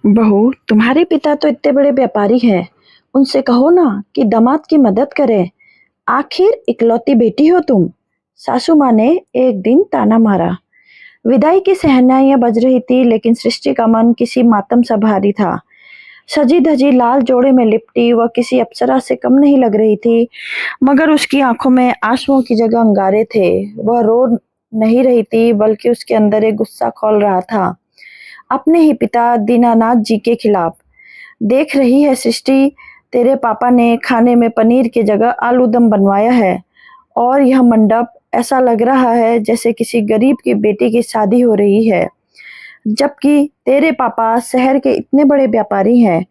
बहू, तुम्हारे पिता तो इतने बड़े व्यापारी हैं। उनसे कहो ना कि दामाद की मदद करें। आखिर इकलौती बेटी हो तुम। सासू माँ ने एक दिन ताना मारा। विदाई की शहनाइयां बज रही थी, लेकिन सृष्टि का मन किसी मातम सा भारी था। सजी धजी लाल जोड़े में लिपटी वह किसी अप्सरा से कम नहीं लग रही थी, मगर उसकी आंखों में आंसुओं की जगह अंगारे थे। वह रो नहीं रही थी, बल्कि उसके अंदर एक गुस्सा खौल रहा था, अपने ही पिता दीनानाथ जी के खिलाफ। देख रही है सृष्टि, तेरे पापा ने खाने में पनीर की जगह आलू दम बनवाया है, और यह मंडप ऐसा लग रहा है जैसे किसी गरीब की बेटी की शादी हो रही है, जबकि तेरे पापा शहर के इतने बड़े व्यापारी हैं।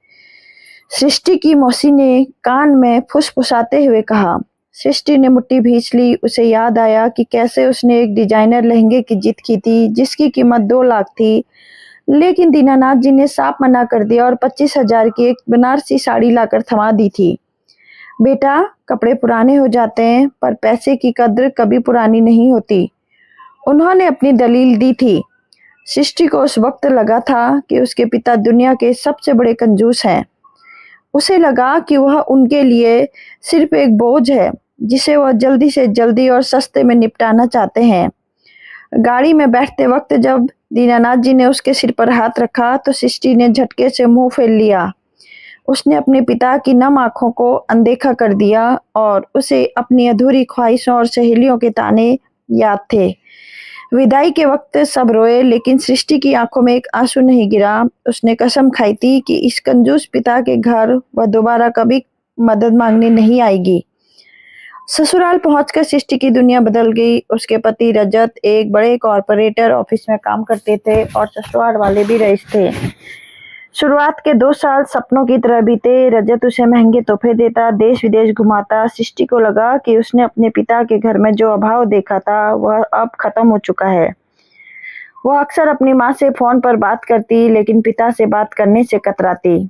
सृष्टि की मौसी ने कान में फुसफुसाते हुए कहा। सृष्टि ने मुट्ठी भींच ली। उसे याद आया कि कैसे उसने एक डिजाइनर लहंगे की जिद की थी, जिसकी कीमत 2 लाख थी, लेकिन दीनानाथ जी ने साफ मना कर दिया और 25,000 की एक बनारसी साड़ी लाकर थमा दी थी। बेटा, कपड़े पुराने हो जाते हैं, पर पैसे की कद्र कभी पुरानी नहीं होती, उन्होंने अपनी दलील दी थी। सृष्टि को उस वक्त लगा था कि उसके पिता दुनिया के सबसे बड़े कंजूस हैं। उसे लगा कि वह उनके लिए सिर्फ एक बोझ है, जिसे वह जल्दी से जल्दी और सस्ते में निपटाना चाहते हैं। गाड़ी में बैठते वक्त जब दीनानाथ जी ने उसके सिर पर हाथ रखा, तो सृष्टि ने झटके से मुंह फेर लिया। उसने अपने पिता की नम आंखों को अनदेखा कर दिया, और उसे अपनी अधूरी ख्वाहिशों और सहेलियों के ताने याद थे। विदाई के वक्त सब रोए, लेकिन सृष्टि की आंखों में एक आंसू नहीं गिरा। उसने कसम खाई थी कि इस कंजूस पिता के घर वह दोबारा कभी मदद मांगने नहीं आएगी। ससुराल पहुंचकर सृष्टि की दुनिया बदल गई। उसके पति रजत एक बड़े कॉरपोरेटर ऑफिस में काम करते थे, और ससुराल वाले भी रईस थे। शुरुआत के 2 साल सपनों की तरह बीते। रजत उसे महंगे तोहफे देता, देश विदेश घुमाता। सृष्टि को लगा कि उसने अपने पिता के घर में जो अभाव देखा था, वह अब खत्म हो चुका है। वह अक्सर अपनी माँ से फोन पर बात करती, लेकिन पिता से बात करने से कतराती।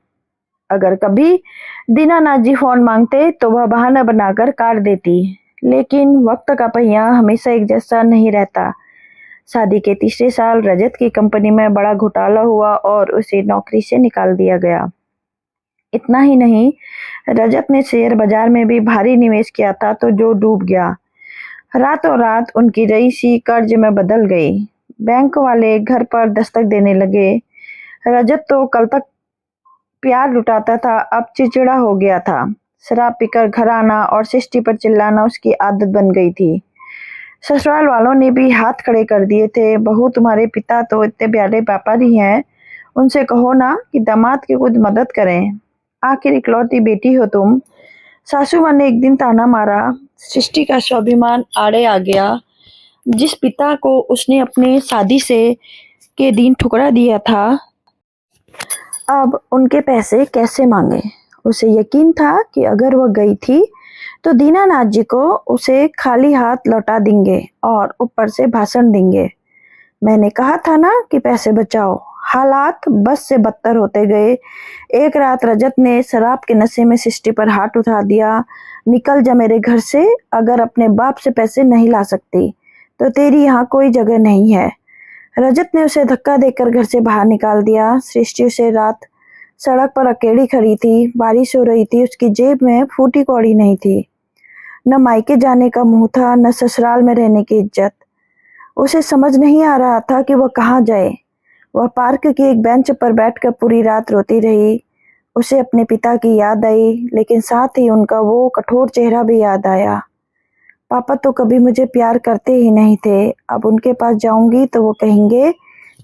अगर कभी दीनानाथ जी फोन मांगते, तो वह बहाना बनाकर काट देती। लेकिन वक्त का पहिया हमेशा एक जैसा नहीं रहता। शादी के तीसरे साल रजत की कंपनी में बड़ा घोटाला हुआ, और उसे नौकरी से निकाल दिया गया। इतना ही नहीं, रजत ने शेयर बाजार में भी भारी निवेश किया था, तो जो डूब गया। रातों रात उनकी रईसी कर्ज में बदल गई। बैंक वाले घर पर दस्तक देने लगे। रजत तो कल तक प्यार लुटाता था, अब चिड़चिड़ा हो गया था। शराब पीकर घर आना और सृष्टि पर चिल्लाना उसकी आदत बन गई थी। ससुराल वालों ने भी हाथ खड़े कर दिए थे। बहू, तुम्हारे पिता तो इतने प्यारे व्यापारी हैं, उनसे कहो ना कि दामाद की कुछ मदद करें। आखिर इकलौती बेटी हो तुम। सासू माँ ने एक दिन ताना मारा। सृष्टि का स्वाभिमान आड़े आ गया। जिस पिता को उसने अपने शादी से के दिन ठुकरा दिया था, अब उनके पैसे कैसे मांगे। उसे यकीन था कि अगर वह गई थी, तो दीनानाथ जी को उसे खाली हाथ लौटा देंगे और ऊपर से भाषण देंगे। मैंने कहा था ना कि पैसे बचाओ। हालात बस से बदतर होते गए। एक रात रजत ने शराब के नशे में सृष्टि पर हाथ उठा दिया। निकल जा मेरे घर से। अगर अपने बाप से पैसे नहीं ला सकती, तो तेरी यहाँ कोई जगह नहीं है। रजत ने उसे धक्का देकर घर से बाहर निकाल दिया। सृष्टि उसे रात सड़क पर अकेली खड़ी थी। बारिश हो रही थी। उसकी जेब में फूटी कौड़ी नहीं थी। न मायके जाने का मुंह था, न ससुराल में रहने की इज्जत। उसे समझ नहीं आ रहा था कि वह कहाँ जाए। वह पार्क की एक बेंच पर बैठकर पूरी रात रोती रही। उसे अपने पिता की याद आई, लेकिन साथ ही उनका वो कठोर चेहरा भी याद आया। पापा तो कभी मुझे प्यार करते ही नहीं थे। अब उनके पास जाऊंगी तो वो कहेंगे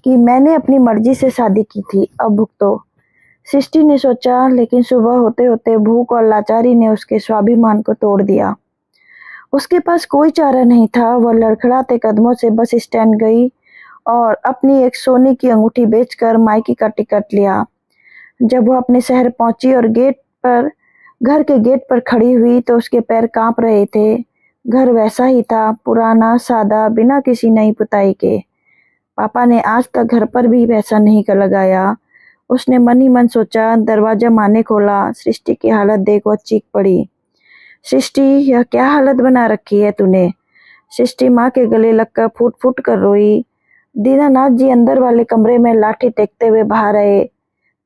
कि मैंने अपनी मर्जी से शादी की थी, अब भुगतो। सृष्टि ने सोचा, लेकिन सुबह होते होते भूख और लाचारी ने उसके स्वाभिमान को तोड़ दिया। उसके पास कोई चारा नहीं था। वह लड़खड़ाते कदमों से बस स्टैंड गई और अपनी एक सोने की अंगूठी बेचकर मायके का टिकट लिया। जब वह अपने शहर पहुंची और घर के गेट पर खड़ी हुई, तो उसके पैर कांप रहे थे। घर वैसा ही था, पुराना, सादा, बिना किसी नई पुताई के। पापा ने आज तक घर पर भी वैसा नहीं कर लगाया। उसने मन ही मन सोचा। दरवाजा माँ ने खोला। सृष्टि की हालत देख वह चीख पड़ी। सृष्टि, यह क्या हालत बना रखी है तूने। सृष्टि माँ के गले लगकर फूट फूट कर रोई। दीनानाथ जी अंदर वाले कमरे में लाठी टेकते हुए बाहर आए।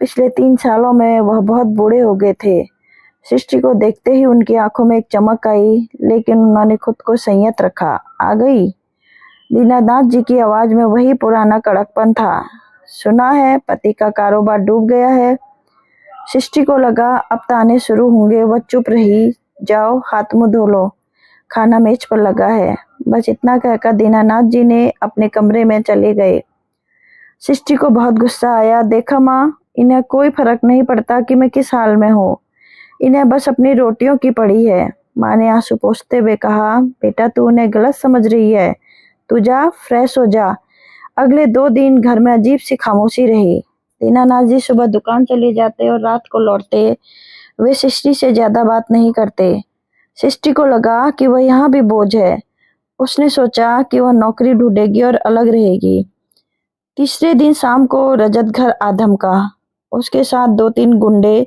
पिछले 3 सालों में वह बहुत बूढ़े हो गए थे। सृष्टि को देखते ही उनकी आंखों में एक चमक आई, लेकिन उन्होंने खुद को संयत रखा। आ गई? दीनानाथ जी की आवाज में वही पुराना कड़कपन था। सुना है पति का कारोबार डूब गया है। सृष्टि को लगा अब ताने शुरू होंगे। वह चुप रही। जाओ हाथ मुंह धो लो, खाना मेज पर लगा है। बस इतना कहकर दीनानाथ जी ने अपने कमरे में चले गए। सृष्टि को बहुत गुस्सा आया। देखा माँ, इन्हें कोई फर्क नहीं पड़ता कि मैं किस हाल में हूँ। इन्हें बस अपनी रोटियों की पड़ी है। माँ ने आंसू पोंछते हुए कहा, बेटा तू उन्हें गलत समझ रही है। तू जा, फ्रेश हो जा। अगले 2 दिन घर में अजीब सी खामोशी रही। दीनानाथ जी सुबह दुकान चले जाते और रात को लौटते। वे सृष्टि से ज्यादा बात नहीं करते। सृष्टि को लगा कि वह यहाँ भी बोझ है। उसने सोचा कि वह नौकरी ढूंढेगी और अलग रहेगी। तीसरे दिन शाम को रजत घर आ धमका। उसके साथ 2-3 गुंडे,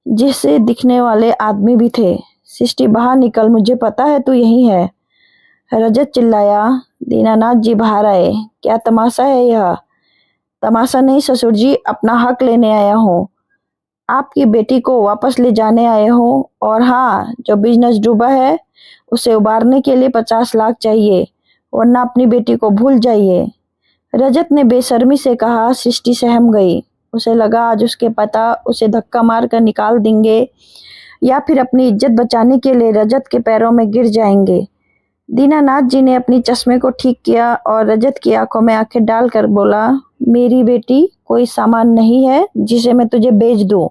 जिससे दिखने वाले आदमी भी थे। सृष्टि बाहर निकल, मुझे पता है तू यही है। रजत चिल्लाया। दीनानाथ जी बाहर आए। क्या तमाशा है यह? तमाशा नहीं ससुर जी, अपना हक लेने आया हूँ। आपकी बेटी को वापस ले जाने आए हूँ। और हाँ, जो बिजनेस डूबा है उसे उबारने के लिए 50 लाख चाहिए, वरना अपनी बेटी को भूल जाइए। रजत ने बेशर्मी से कहा। सृष्टि सहम गई। उसे लगा आज उसके पता उसे धक्का मार कर निकाल देंगे या फिर अपनी इज्जत बचाने के लिए रजत के पैरों में गिर जाएंगे। दीनानाथ जी ने अपनी चश्मे को ठीक किया और रजत की आंखों में आंखें डालकर बोला, मेरी बेटी कोई सामान नहीं है जिसे मैं तुझे बेच दूं।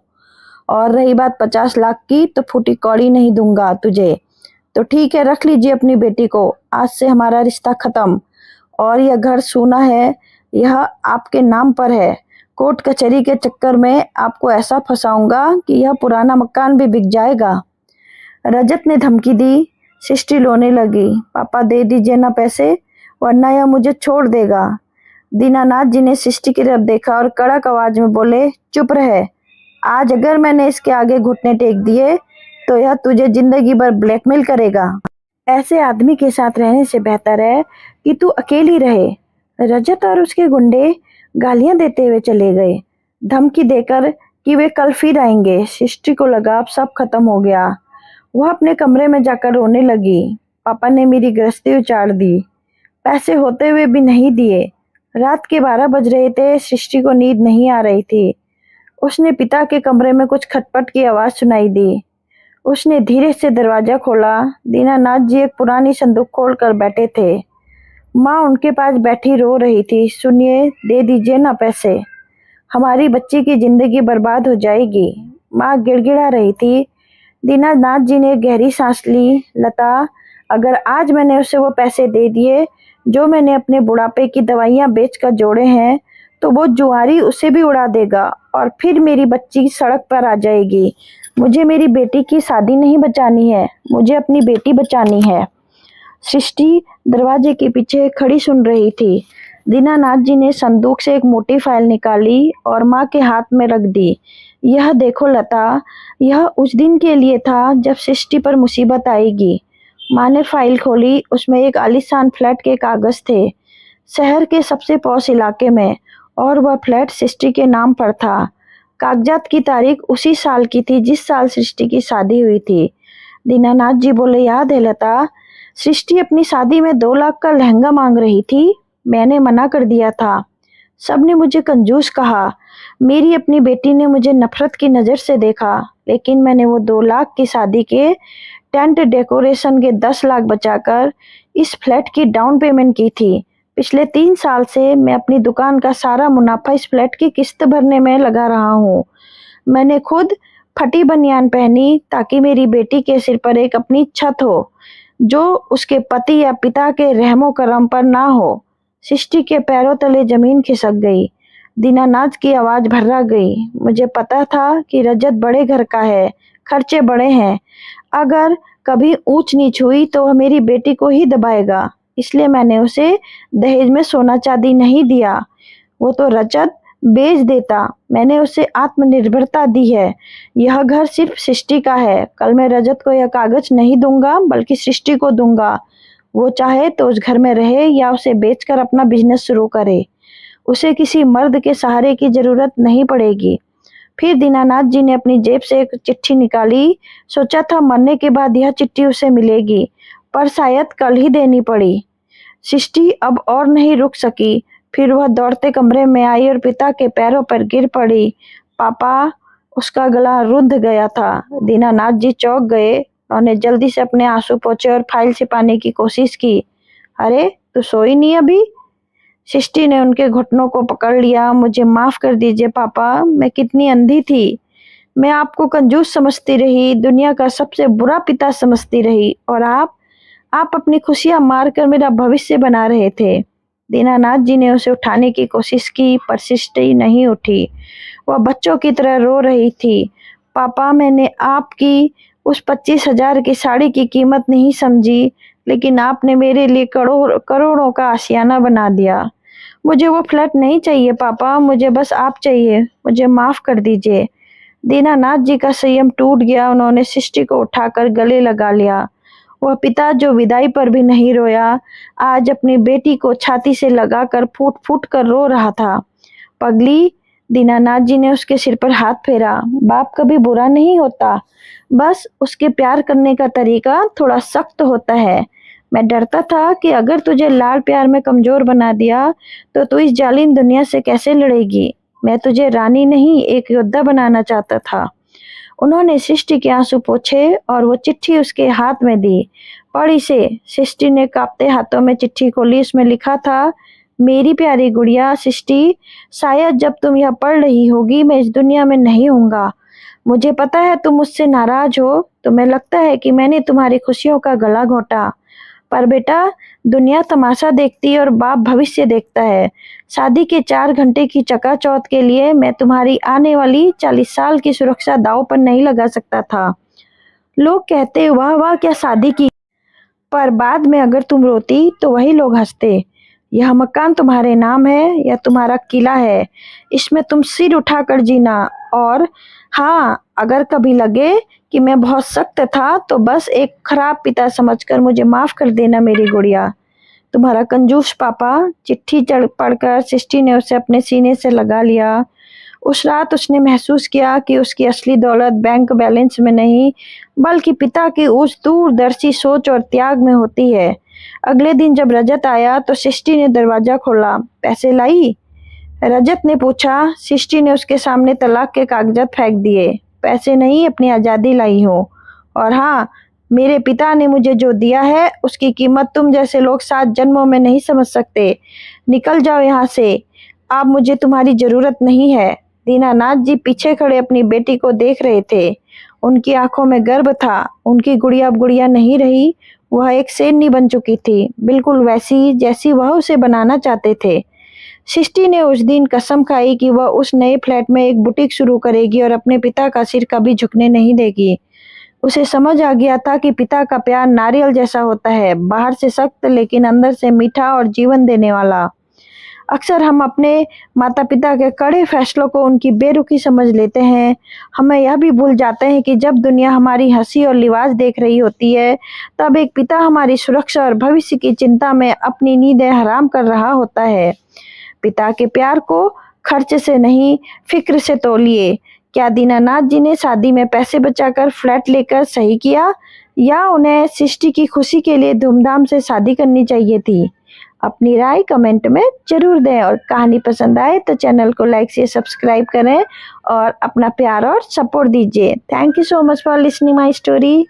और रही बात 50 लाख की, तो फूटी कौड़ी नहीं दूंगा तुझे। तो ठीक है, रख लीजिए अपनी बेटी को। आज से हमारा रिश्ता खत्म। और यह घर सूना है, यह आपके नाम पर है। कोर्ट कचहरी के चक्कर में आपको ऐसा फंसाऊंगा कि यह पुराना मकान भी बिक जाएगा। रजत ने धमकी दी। सृष्टि रोने लगी। पापा दे दीजिए ना पैसे, वरना यह मुझे छोड़ देगा। दीनानाथ जी ने सृष्टि की तरफ देखा और कड़क आवाज में बोले, चुप रहे। आज अगर मैंने इसके आगे घुटने टेक दिए तो यह तुझे जिंदगी भर ब्लैकमेल करेगा। ऐसे आदमी के साथ रहने से बेहतर है कि तू अकेली रहे। रजत और उसके गुंडे गालियां देते हुए चले गए, धमकी देकर कि वे कल फिर आएंगे। सृष्टि को लगा अब सब खत्म हो गया। वह अपने कमरे में जाकर रोने लगी। पापा ने मेरी गृहस्थी उजाड़ दी, पैसे होते हुए भी नहीं दिए। रात के 12 बज रहे थे। सृष्टि को नींद नहीं आ रही थी। उसने पिता के कमरे में कुछ खटपट की आवाज सुनाई दी। उसने धीरे से दरवाजा खोला। दीनानाथ जी एक पुरानी संदूक खोल कर बैठे थे। माँ उनके पास बैठी रो रही थी। सुनिए, दे दीजिए ना पैसे, हमारी बच्ची की जिंदगी बर्बाद हो जाएगी। माँ गिड़गिड़ा रही थी। दीनानाथ जी ने गहरी सांस ली। लता, अगर आज मैंने उसे वो पैसे दे दिए जो मैंने अपने बुढ़ापे की दवाइयाँ बेचकर जोड़े हैं, तो वो जुआरी उसे भी उड़ा देगा और फिर मेरी बच्ची सड़क पर आ जाएगी। मुझे मेरी बेटी की शादी नहीं बचानी है, मुझे अपनी बेटी बचानी है। सृष्टि दरवाजे के पीछे खड़ी सुन रही थी। दीनानाथ जी ने संदूक से एक मोटी फाइल निकाली और माँ के हाथ में रख दी। यह देखो लता, यह उस दिन के लिए था जब सृष्टि पर मुसीबत आएगी। माँ ने फाइल खोली। उसमें एक आलीशान फ्लैट के कागज थे, शहर के सबसे पॉश इलाके में, और वह फ्लैट सृष्टि के नाम पर था। कागजात की तारीख उसी साल की थी जिस साल सृष्टि की शादी हुई थी। दीनानाथ जी बोले, याद है लता, सृष्टि अपनी शादी में 2 लाख का लहंगा मांग रही थी। मैंने मना कर दिया था। सबने मुझे कंजूस कहा। मेरी अपनी बेटी ने मुझे नफरत की नज़र से देखा, लेकिन मैंने वो 2 लाख की शादी के टेंट डेकोरेशन के 10 लाख बचाकर इस फ्लैट की डाउन पेमेंट की थी। पिछले 3 साल से मैं अपनी दुकान का सारा मुनाफा इस फ्लैट की किस्त भरने में लगा रहा हूँ। मैंने खुद फटी बनियान पहनी ताकि मेरी बेटी के सिर पर एक अपनी छत हो, जो उसके पति या पिता के रहमो करम पर ना हो। सृष्टि के पैरों तले जमीन खिसक गई। दीनानाथ की आवाज भर्रा गई। मुझे पता था कि रजत बड़े घर का है, खर्चे बड़े हैं। अगर कभी ऊंच नीच हुई तो वह मेरी बेटी को ही दबाएगा, इसलिए मैंने उसे दहेज में सोना चांदी नहीं दिया। वो तो रजत बेच देता। मैंने उसे आत्मनिर्भरता दी है। यह घर सिर्फ सृष्टि का है। कल मैं रजत को यह कागज नहीं दूंगा, बल्कि सृष्टि को दूंगा। वो चाहे तो उस घर में रहे या उसे बेचकर अपना बिजनेस शुरू करे। उसे किसी मर्द के सहारे की जरूरत नहीं पड़ेगी। फिर दीनानाथ जी ने अपनी जेब से एक चिट्ठी निकाली। सोचा था मरने के बाद यह चिट्ठी उसे मिलेगी, पर शायद कल ही देनी पड़ी। सृष्टि अब और नहीं रुक सकी। फिर वह दौड़ते कमरे में आई और पिता के पैरों पर गिर पड़ी। पापा! उसका गला रुंध गया था। दीनानाथ जी चौंक गए। उन्होंने जल्दी से अपने आंसू पोंछे और फाइल छिपाने की कोशिश की। अरे, तू सोई नहीं अभी? सृष्टि ने उनके घुटनों को पकड़ लिया। मुझे माफ कर दीजिए पापा, मैं कितनी अंधी थी। मैं आपको कंजूस समझती रही, दुनिया का सबसे बुरा पिता समझती रही, और आप अपनी खुशियां मारकर मेरा भविष्य बना रहे थे। दीनानाथ जी ने उसे उठाने की कोशिश की, पर सृष्टि नहीं उठी। वह बच्चों की तरह रो रही थी। पापा, मैंने आपकी उस 25,000 की साड़ी की कीमत नहीं समझी, लेकिन आपने मेरे लिए करोड़ों का आशियाना बना दिया। मुझे वो फ्लैट नहीं चाहिए पापा, मुझे बस आप चाहिए। मुझे माफ कर दीजिए। दीनानाथ जी का संयम टूट गया। उन्होंने सृष्टि को उठाकर गले लगा लिया। वह पिता जो विदाई पर भी नहीं रोया, आज अपनी बेटी को छाती से लगाकर फूट फूट कर रो रहा था। पगली! दीनानाथ जी ने उसके सिर पर हाथ फेरा। बाप कभी बुरा नहीं होता, बस उसके प्यार करने का तरीका थोड़ा सख्त होता है। मैं डरता था कि अगर तुझे लाड़ प्यार में कमजोर बना दिया तो तू इस जालिम दुनिया से कैसे लड़ेगी। मैं तुझे रानी नहीं, एक योद्धा बनाना चाहता था। उन्होंने सृष्टि के आंसू पोंछे और वो चिट्ठी उसके हाथ में दी। पढ़ इसे। सृष्टि ने कांपते हाथों में चिट्ठी खोली। उसमें लिखा था, मेरी प्यारी गुड़िया सृष्टि, शायद जब तुम यह पढ़ रही होगी मैं इस दुनिया में नहीं होऊंगा। मुझे पता है तुम मुझसे नाराज हो। तुम्हें लगता है कि मैंने तुम्हारी खुशियों का गला घोंटा, पर बेटा, दुनिया तमाशा देखती है और बाप भविष्य देखता है। शादी के 4 घंटे की चकाचौंध के लिए मैं तुम्हारी आने वाली 40 साल की सुरक्षा दांव पर नहीं लगा सकता था। लोग कहते, वाह वाह क्या शादी की, पर बाद में अगर तुम रोती तो वही लोग हंसते। यह मकान तुम्हारे नाम है, यह तुम्हारा किला है, इसमें तुम सिर उठाकर जीना। और हाँ, अगर कभी लगे कि मैं बहुत सख्त था तो बस एक खराब पिता समझकर मुझे माफ कर देना मेरी गुड़िया। तुम्हारा कंजूस पापा। चिट्ठी पढ़कर सृष्टि ने उसे अपने सीने से लगा लिया। उस रात उसने महसूस किया कि उसकी असली दौलत बैंक बैलेंस में नहीं, बल्कि पिता की उस दूरदर्शी सोच और त्याग में होती है। अगले दिन जब रजत आया तो सृष्टि ने दरवाजा खोला। पैसे लाई? रजत ने पूछा। सृष्टि ने उसके सामने तलाक के कागजात फेंक दिए। पैसे नहीं, अपनी आज़ादी लाई हो। और हाँ, मेरे पिता ने मुझे जो दिया है उसकी कीमत तुम जैसे लोग 7 जन्मों में नहीं समझ सकते। निकल जाओ यहाँ से, अब मुझे तुम्हारी जरूरत नहीं है। दीनानाथ जी पीछे खड़े अपनी बेटी को देख रहे थे। उनकी आंखों में गर्व था। उनकी गुड़िया अब गुड़िया नहीं रही, वह एक शेरनी बन चुकी थी, बिल्कुल वैसी जैसी वह उसे बनाना चाहते थे। सृष्टि ने उस दिन कसम खाई कि वह उस नए फ्लैट में एक बुटीक शुरू करेगी और अपने पिता का सिर कभी झुकने नहीं देगी। उसे समझ आ गया था कि पिता का प्यार नारियल जैसा होता है, बाहर से सख्त लेकिन अंदर से मीठा और जीवन देने वाला। अक्सर हम अपने माता पिता के कड़े फैसलों को उनकी बेरुखी समझ लेते हैं। हमें यह भी भूल जाते हैं कि जब दुनिया हमारी हंसी और लिबास देख रही होती है, तब एक पिता हमारी सुरक्षा और भविष्य की चिंता में अपनी नींदें हराम कर रहा होता है। पिता के प्यार को खर्च से नहीं, फिक्र से तोलिए। क्या दीनानाथ जी ने शादी में पैसे बचाकर फ्लैट लेकर सही किया, या उन्हें सृष्टि की खुशी के लिए धूमधाम से शादी करनी चाहिए थी? अपनी राय कमेंट में जरूर दें, और कहानी पसंद आए तो चैनल को लाइक से सब्सक्राइब करें और अपना प्यार और सपोर्ट दीजिए। Thank you so much for listening my story.